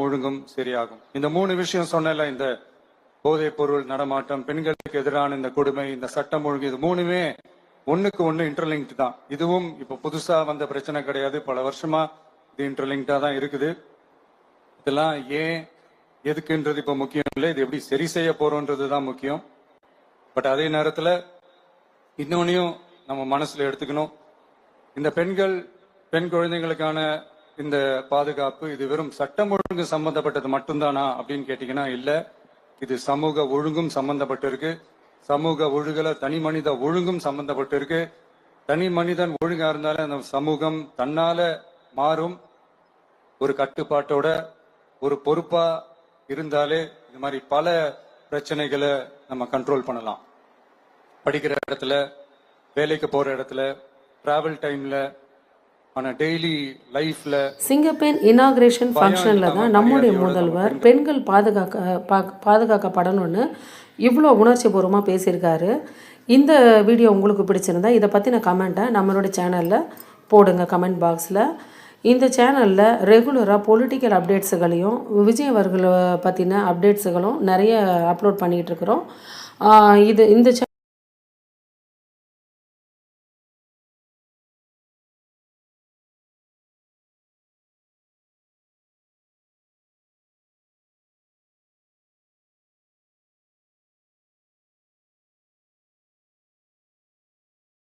ஒழுங்கும் சரியாகும். இந்த 3 விஷயம் சொன்னல, இந்த போதைப் பொருள் நடமாட்டம், பெண்களுக்கு எதிரான இந்த கொடுமை, இந்த சட்டம் ஒழுங்கு, இது 3மே ஒண்ணுக்கு ஒண்ணு இன்டர்லிங்க் தான். இதுவும் இப்ப புதுசா வந்த பிரச்சனை கிடையாது. பல வருஷமா இது இன்டர்லிங்க்டா தான் இருக்குது. இதெல்லாம் ஏன் எதுக்குன்றது இப்ப முக்கியம் இல்லை. இது எப்படி சரி செய்ய போறோன்றது தான் முக்கியம். பட் அதே நேரத்துல இன்னொன்னையும் நம்ம மனசுல எடுத்துக்கணும். இந்த பெண் குழந்தைகளுக்கான இந்த பாதுகாப்பு இது வெறும் சட்டம் ஒழுங்கு சம்பந்தப்பட்டது மட்டும்தானா அப்படின்னு கேட்டீங்கன்னா இல்ல. இது சமூக ஒழுங்கும் சம்பந்தப்பட்டிருக்கு. சமூக ஒழுகல தனி மனித ஒழுங்கும் சம்பந்தப்பட்டிருக்கு. தனி மனிதன் ஒழுங்கா இருந்தாலே அந்த சமூகம் தன்னால மாறும். ஒரு கட்டுப்பாட்டோட ஒரு பொறுப்பா இருந்தாலே இது மாதிரி பல பிரச்சனைகளை நம்ம கண்ட்ரோல் பண்ணலாம். படிக்கிற இடத்துல, வேலைக்கு போற இடத்துல, டிராவல் டைம்ல, டெய்லி லைஃப்ல. சிங்கப்பெண் இனாகிரேஷன் ஃபங்க்ஷனில் தான் நம்முடைய முதல்வர் பெண்கள் பாதுகாக்கப்படணும்னு இவ்வளோ உணர்ச்சி பூர்வமாக பேசியிருக்காரு. இந்த வீடியோ உங்களுக்கு பிடிச்சிருந்தா இதை பற்றின கமெண்ட்டை நம்மளோட சேனலில் போடுங்க கமெண்ட் பாக்ஸில். இந்த சேனலில் ரெகுலராக பொலிட்டிக்கல் அப்டேட்ஸுகளையும் விஜய் அவர்களை பற்றின அப்டேட்ஸுகளும் நிறைய அப்லோட் பண்ணிகிட்டு இருக்கிறோம். இந்த